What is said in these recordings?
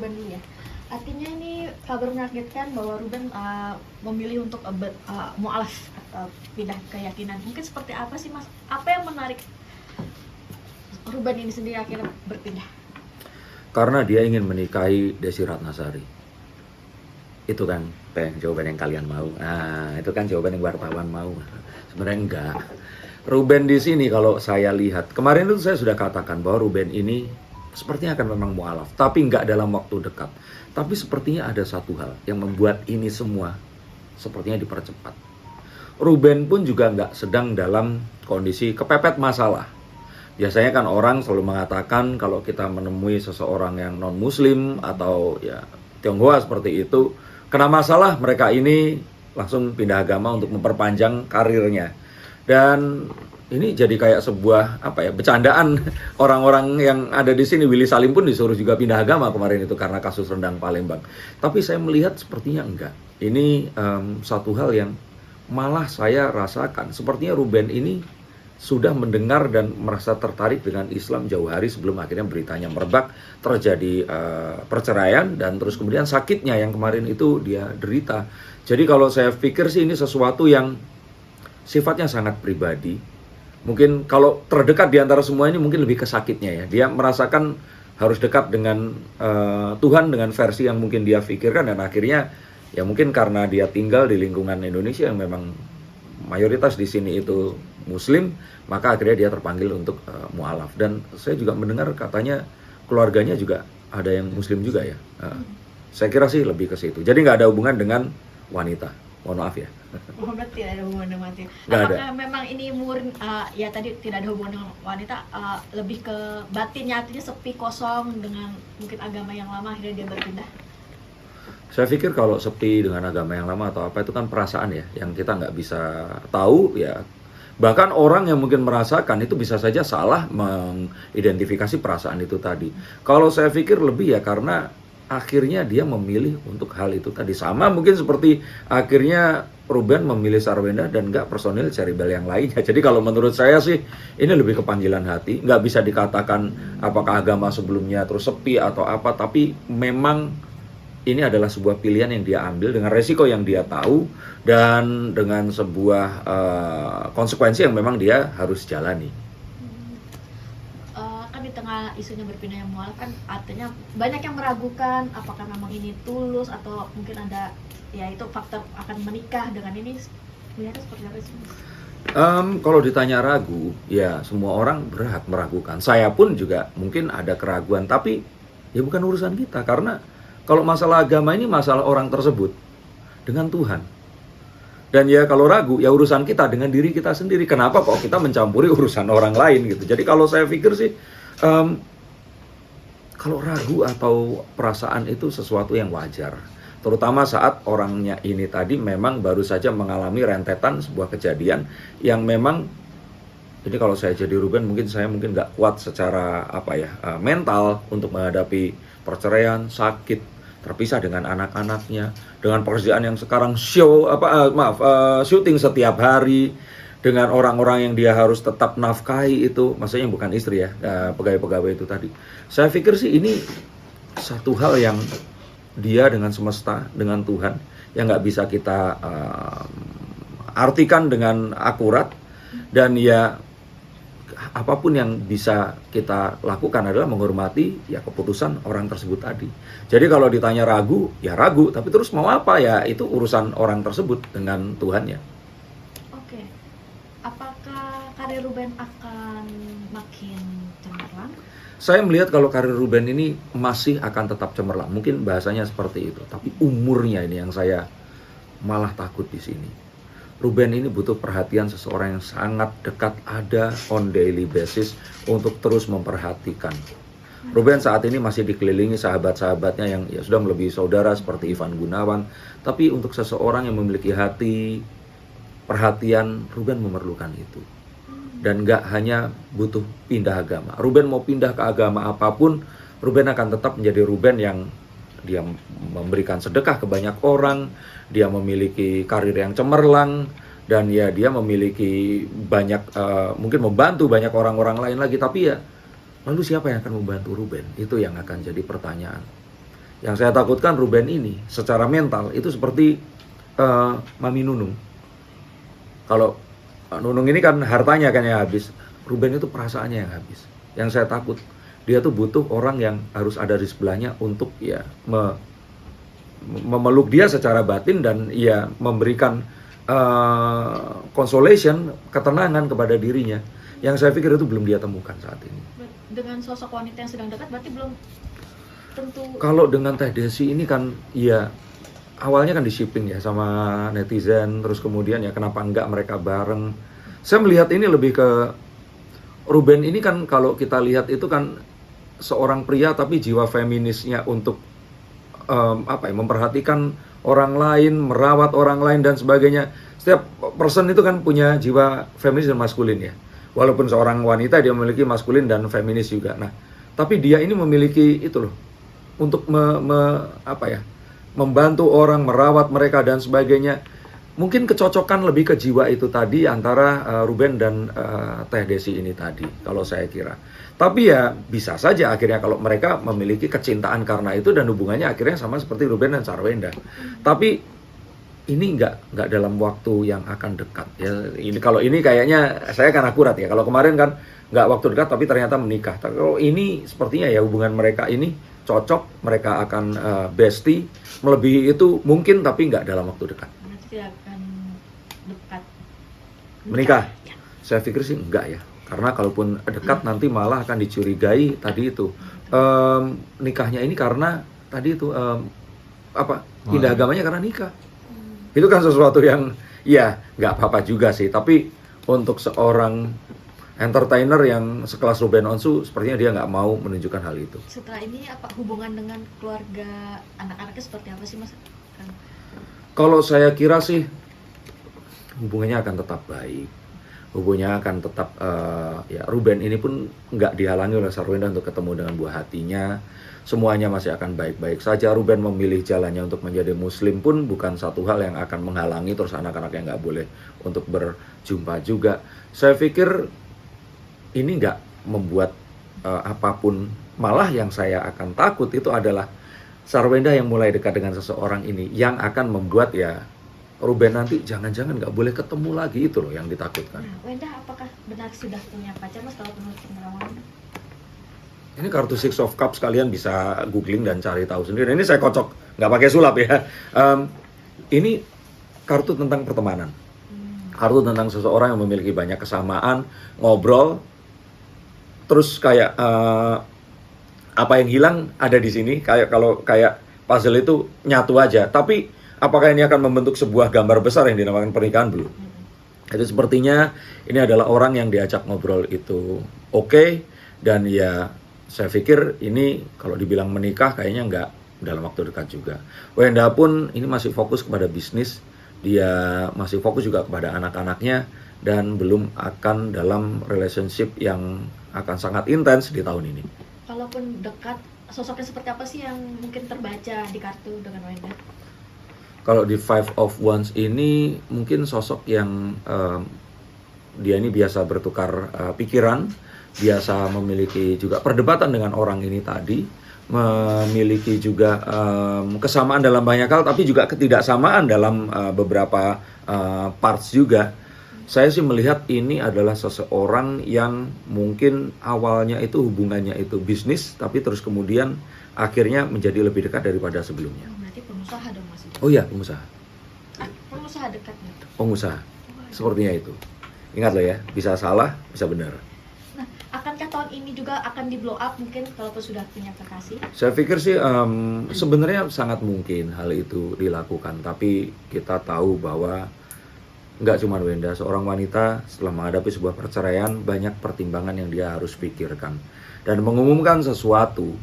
Ruben dulu ya. Artinya ini kabar menargetkan bahwa Ruben memilih untuk mu'alaf atau pindah keyakinan. Mungkin seperti apa sih Mas? Apa yang menarik Ruben ini sendiri akhirnya berpindah? Karena dia ingin menikahi Desi Ratnasari. Itu kan jawaban yang kalian mau. Nah, itu kan jawaban yang wartawan mau. Sebenarnya enggak. Ruben di sini kalau saya lihat, kemarin itu saya sudah katakan bahwa Ruben ini sepertinya akan memang mu'alaf, tapi enggak dalam waktu dekat. Tapi sepertinya ada satu hal yang membuat ini semua sepertinya dipercepat. Ruben pun juga enggak sedang dalam kondisi kepepet masalah. Biasanya kan orang selalu mengatakan kalau kita menemui seseorang yang non-muslim atau ya Tionghoa seperti itu, kena masalah mereka ini langsung pindah agama untuk memperpanjang karirnya. Dan ini jadi kayak sebuah bercandaan orang-orang yang ada di sini. Willy Salim pun disuruh juga pindah agama kemarin itu karena kasus rendang Palembang. Tapi saya melihat sepertinya enggak. Ini satu hal yang malah saya rasakan. Sepertinya Ruben ini sudah mendengar dan merasa tertarik dengan Islam jauh hari sebelum akhirnya beritanya merebak, terjadi perceraian, dan terus kemudian sakitnya yang kemarin itu dia derita. Jadi kalau saya pikir sih ini sesuatu yang sifatnya sangat pribadi. Mungkin kalau terdekat di antara semua ini mungkin lebih ke sakitnya ya. Dia merasakan harus dekat dengan Tuhan dengan versi yang mungkin dia pikirkan, dan akhirnya ya mungkin karena dia tinggal di lingkungan Indonesia yang memang mayoritas di sini itu Muslim, maka akhirnya dia terpanggil untuk mu'alaf. Dan saya juga mendengar katanya keluarganya juga ada yang Muslim juga ya. Saya kira sih lebih ke situ. Jadi nggak ada hubungan dengan wanita. Mohon maaf ya. Oh, berarti tidak ada hubungan dengan wanita. Nggak Apakah ada. memang ini murni ya tadi tidak ada hubungan dengan wanita, lebih ke batinnya, artinya sepi kosong dengan mungkin agama yang lama akhirnya dia berpindah? Saya pikir kalau sepi dengan agama yang lama atau apa itu kan perasaan ya, yang kita nggak bisa tahu ya. Bahkan orang yang mungkin merasakan itu bisa saja salah mengidentifikasi perasaan itu tadi. Kalau saya pikir lebih ya karena akhirnya dia memilih untuk hal itu tadi. Sama mungkin seperti akhirnya Ruben memilih Sarwenda dan nggak personil Ceribel yang lainnya. Jadi kalau menurut saya sih ini lebih ke panggilan hati. Nggak bisa dikatakan apakah agama sebelumnya terus sepi atau apa. Tapi memang ini adalah sebuah pilihan yang dia ambil dengan resiko yang dia tahu dan dengan sebuah konsekuensi yang memang dia harus jalani. Kan di tengah isunya berpindah yang mualaf kan artinya banyak yang meragukan apakah memang ini tulus atau mungkin ada ya itu faktor akan menikah dengan ini. Melihatnya seperti apa sih? Kalau ditanya ragu, ya semua orang berhak meragukan. Saya pun juga mungkin ada keraguan, tapi ya bukan urusan kita. Karena kalau masalah agama ini masalah orang tersebut dengan Tuhan. Dan ya kalau ragu, ya urusan kita dengan diri kita sendiri. Kenapa kok kita mencampuri urusan orang lain gitu. Jadi kalau saya pikir sih, kalau ragu atau perasaan itu sesuatu yang wajar. Terutama saat orangnya ini tadi memang baru saja mengalami rentetan sebuah kejadian yang memang, jadi kalau saya jadi Ruben mungkin saya nggak kuat secara mental untuk menghadapi perceraian, sakit, terpisah dengan anak-anaknya, dengan pekerjaan yang sekarang syuting setiap hari, dengan orang-orang yang dia harus tetap nafkahi itu, maksudnya bukan istri ya, pegawai-pegawai itu tadi. Saya pikir sih ini satu hal yang dia dengan semesta, dengan Tuhan, yang nggak bisa kita artikan dengan akurat, dan ya apapun yang bisa kita lakukan adalah menghormati ya keputusan orang tersebut tadi. Jadi kalau ditanya ragu, ya ragu, tapi terus mau apa ya itu urusan orang tersebut dengan Tuhannya. Oke. Apakah karir Ruben akan makin cemerlang? Saya melihat kalau karir Ruben ini masih akan tetap cemerlang. Mungkin bahasanya seperti itu, tapi umurnya ini yang saya malah takut di sini. Ruben ini butuh perhatian seseorang yang sangat dekat, ada on daily basis untuk terus memperhatikan. Ruben saat ini masih dikelilingi sahabat-sahabatnya yang ya sudah melebihi saudara seperti Ivan Gunawan. Tapi untuk seseorang yang memiliki hati, perhatian, Ruben memerlukan itu. Dan gak hanya butuh pindah agama. Ruben mau pindah ke agama apapun, Ruben akan tetap menjadi Ruben yang dia memberikan sedekah ke banyak orang, dia memiliki karir yang cemerlang, dan ya dia memiliki banyak, mungkin membantu banyak orang-orang lain lagi. Tapi ya, lalu siapa yang akan membantu Ruben? Itu yang akan jadi pertanyaan. Yang saya takutkan Ruben ini secara mental itu seperti Mami Nunung. Kalau Nunung ini kan hartanya kan yang habis, Ruben itu perasaannya yang habis. Yang saya takut, dia tuh butuh orang yang harus ada di sebelahnya untuk ya memeluk dia secara batin dan ya memberikan consolation, ketenangan kepada dirinya. Yang saya pikir itu belum dia temukan saat ini. Dengan sosok wanita yang sedang dekat berarti belum tentu. Kalau dengan Teh Desi ini kan ya awalnya kan di shipping ya sama netizen, terus kemudian ya kenapa enggak mereka bareng. Saya melihat ini lebih ke Ruben ini kan kalau kita lihat itu kan seorang pria tapi jiwa feminisnya untuk memperhatikan orang lain, merawat orang lain dan sebagainya. Setiap person itu kan punya jiwa feminis dan maskulin ya. Walaupun seorang wanita dia memiliki maskulin dan feminis juga. Nah, tapi dia ini memiliki itu loh untuk membantu orang, merawat mereka dan sebagainya. Mungkin kecocokan lebih ke jiwa itu tadi antara Ruben dan Teh Desi ini tadi, kalau saya kira. Tapi ya bisa saja akhirnya kalau mereka memiliki kecintaan karena itu dan hubungannya akhirnya sama seperti Ruben dan Sarwenda. Tapi ini nggak dalam waktu yang akan dekat. Ya, kalau ini kayaknya saya akan akurat ya. Kalau kemarin kan nggak waktu dekat tapi ternyata menikah. Tapi kalau ini sepertinya ya hubungan mereka ini cocok, mereka akan bestie, melebihi itu mungkin tapi nggak dalam waktu dekat. Berarti tidak akan dekat. Menikah? Ya. Saya pikir sih enggak ya. Karena kalaupun dekat nanti malah akan dicurigai tadi itu. Nikahnya ini karena tadi itu pindah agamanya karena nikah. Itu kan sesuatu yang ya nggak apa-apa juga sih. Tapi untuk seorang entertainer yang sekelas Ruben Onsu, sepertinya dia nggak mau menunjukkan hal itu. Setelah ini apa hubungan dengan keluarga anak-anaknya seperti apa sih Mas? Kalau saya kira sih hubungannya akan tetap baik. Hubungannya akan tetap ya Ruben ini pun nggak dihalangi oleh Sarwenda untuk ketemu dengan buah hatinya. Semuanya masih akan baik-baik saja. Ruben memilih jalannya untuk menjadi muslim pun bukan satu hal yang akan menghalangi terus anak-anaknya nggak boleh untuk berjumpa juga. Saya pikir ini nggak membuat apapun. Malah yang saya akan takut itu adalah Sarwenda yang mulai dekat dengan seseorang ini yang akan membuat ya Ruben nanti jangan-jangan nggak boleh ketemu lagi, itu loh yang ditakutkan. Nah, Wenda apakah benar sudah punya pacar Mas kalau menurut pengalaman? Ini kartu Six of Cups, kalian bisa googling dan cari tahu sendiri. Ini saya kocok, nggak pakai sulap ya. Ini kartu tentang pertemanan. Kartu tentang seseorang yang memiliki banyak kesamaan, ngobrol, terus kayak apa yang hilang ada di sini. Kayak puzzle itu nyatu aja. Tapi apakah ini akan membentuk sebuah gambar besar yang dinamakan pernikahan? Belum. Itu sepertinya ini adalah orang yang diajak ngobrol itu oke, dan ya saya pikir ini kalau dibilang menikah kayaknya nggak dalam waktu dekat juga. Wenda pun ini masih fokus kepada bisnis, dia masih fokus juga kepada anak-anaknya dan belum akan dalam relationship yang akan sangat intens di tahun ini. Kalaupun dekat, sosoknya seperti apa sih yang mungkin terbaca di kartu dengan Wenda? Kalau di Five of Wands ini mungkin sosok yang dia ini biasa bertukar pikiran, biasa memiliki juga perdebatan dengan orang ini tadi, memiliki juga kesamaan dalam banyak hal, tapi juga ketidaksamaan dalam beberapa parts juga. Saya sih melihat ini adalah seseorang yang mungkin awalnya itu hubungannya itu bisnis, tapi terus kemudian akhirnya menjadi lebih dekat daripada sebelumnya. Berarti pengusaha dong Mas? Oh iya, pengusaha. Pengusaha dekatnya. Pengusaha, sepertinya itu. Ingat loh ya, bisa salah, bisa benar. Nah, akankah tahun ini juga akan di blow up mungkin kalaupun sudah punya kekasih? Saya pikir sih sebenarnya sangat mungkin hal itu dilakukan, tapi kita tahu bahwa nggak cuma Wenda, seorang wanita setelah menghadapi sebuah perceraian banyak pertimbangan yang dia harus pikirkan, dan mengumumkan sesuatu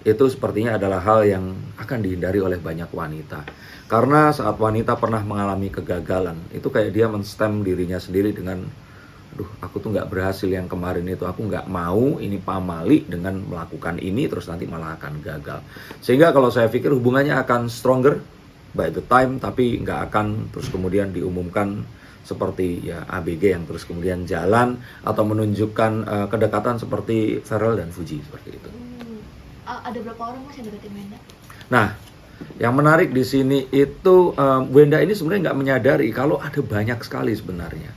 itu sepertinya adalah hal yang akan dihindari oleh banyak wanita. Karena saat wanita pernah mengalami kegagalan, itu kayak dia menstem dirinya sendiri dengan, aduh aku tuh nggak berhasil yang kemarin itu, aku nggak mau ini pamali dengan melakukan ini terus nanti malah akan gagal. Sehingga kalau saya pikir hubungannya akan stronger by the time, tapi nggak akan terus kemudian diumumkan seperti ya ABG yang terus kemudian jalan atau menunjukkan kedekatan seperti Pharrell dan Fuji seperti itu. Ada berapa orang Mas yang deketin Wenda? Nah, yang menarik di sini itu Wenda ini sebenarnya nggak menyadari kalau ada banyak sekali sebenarnya.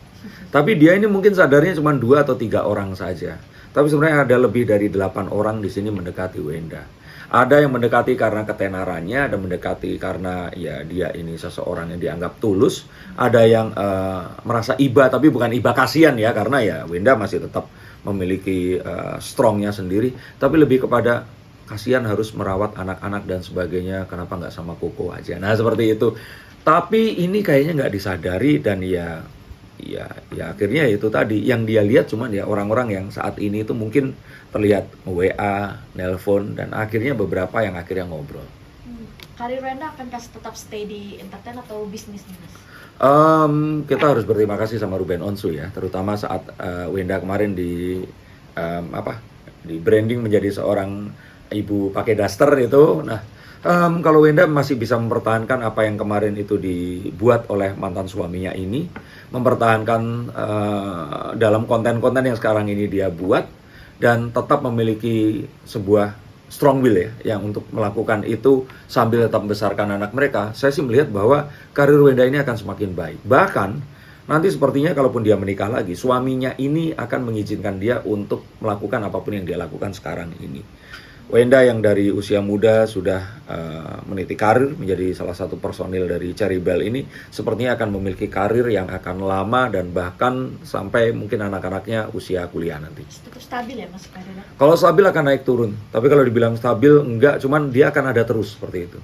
Tapi dia ini mungkin sadarnya cuma 2 atau 3 orang saja. Tapi sebenarnya ada lebih dari 8 orang di sini mendekati Wenda. Ada yang mendekati karena ketenarannya, ada mendekati karena ya dia ini seseorang yang dianggap tulus. Ada yang merasa iba, tapi bukan iba kasihan ya, karena ya Wenda masih tetap memiliki strongnya sendiri. Tapi lebih kepada kasihan harus merawat anak-anak dan sebagainya, kenapa nggak sama Koko aja. Nah seperti itu. Tapi ini kayaknya nggak disadari dan ya akhirnya itu tadi yang dia lihat cuman ya orang-orang yang saat ini itu mungkin terlihat WA, nelpon, dan akhirnya beberapa yang akhirnya ngobrol. Karir Wenda akan tetap stay di entertain atau bisnis nih Mas? Kita harus berterima kasih sama Ruben Onsu ya, terutama saat Wenda kemarin di branding menjadi seorang ibu pakai daster itu. Nah, kalau Wenda masih bisa mempertahankan apa yang kemarin itu dibuat oleh mantan suaminya ini, mempertahankan dalam konten-konten yang sekarang ini dia buat, dan tetap memiliki sebuah strong will ya, yang untuk melakukan itu sambil tetap membesarkan anak mereka, saya sih melihat bahwa karir Wenda ini akan semakin baik. Bahkan nanti sepertinya kalaupun dia menikah lagi, suaminya ini akan mengizinkan dia untuk melakukan apapun yang dia lakukan sekarang ini. Wenda yang dari usia muda sudah meniti karir menjadi salah satu personil dari Cherry Belle ini sepertinya akan memiliki karir yang akan lama dan bahkan sampai mungkin anak-anaknya usia kuliah nanti. Cukup stabil ya Mas karirnya? Kalau stabil akan naik turun, tapi kalau dibilang stabil enggak, cuman dia akan ada terus seperti itu.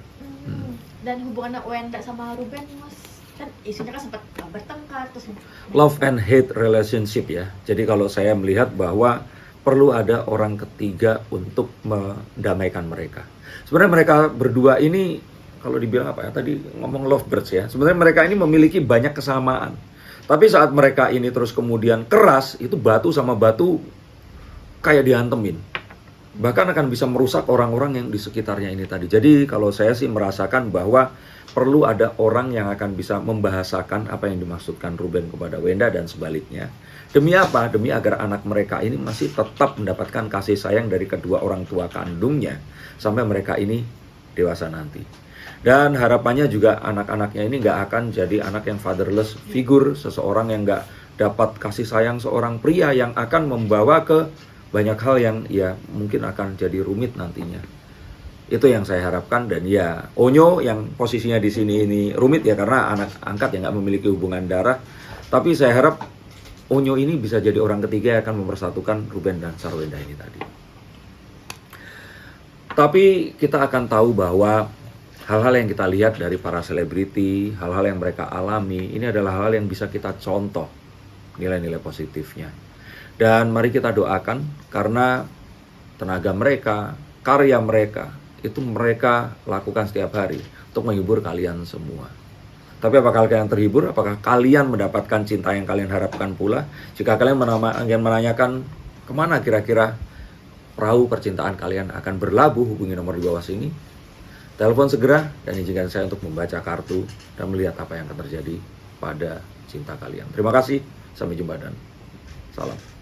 Dan hubungan Wenda sama Ruben Mas, kan isunya kan sempat bertengkar terus Love and hate relationship ya. Jadi kalau saya melihat bahwa perlu ada orang ketiga untuk mendamaikan mereka. Sebenarnya mereka berdua ini, kalau dibilang apa ya, tadi ngomong lovebirds ya, sebenarnya mereka ini memiliki banyak kesamaan. Tapi saat mereka ini terus kemudian keras, itu batu sama batu kayak dihantemin. Bahkan akan bisa merusak orang-orang yang di sekitarnya ini tadi. Jadi kalau saya sih merasakan bahwa perlu ada orang yang akan bisa membahasakan apa yang dimaksudkan Ruben kepada Wenda dan sebaliknya. Demi apa? Demi agar anak mereka ini masih tetap mendapatkan kasih sayang dari kedua orang tua kandungnya sampai mereka ini dewasa nanti. Dan harapannya juga anak-anaknya ini nggak akan jadi anak yang fatherless figure, seseorang yang nggak dapat kasih sayang seorang pria yang akan membawa ke banyak hal yang ya mungkin akan jadi rumit nantinya. Itu yang saya harapkan. Dan ya Onyo yang posisinya di sini ini rumit ya karena anak angkat yang nggak memiliki hubungan darah. Tapi saya harap Onyo ini bisa jadi orang ketiga yang akan mempersatukan Ruben dan Sarwenda ini tadi. Tapi kita akan tahu bahwa hal-hal yang kita lihat dari para selebriti, hal-hal yang mereka alami, ini adalah hal yang bisa kita contoh nilai-nilai positifnya. Dan mari kita doakan karena tenaga mereka, karya mereka, itu mereka lakukan setiap hari untuk menghibur kalian semua. Tapi apakah kalian terhibur? Apakah kalian mendapatkan cinta yang kalian harapkan pula? Jika kalian menanyakan kemana kira-kira perahu percintaan kalian akan berlabuh, hubungi nomor di bawah sini. Telepon segera dan izinkan saya untuk membaca kartu dan melihat apa yang akan terjadi pada cinta kalian. Terima kasih, sampai jumpa dan salam.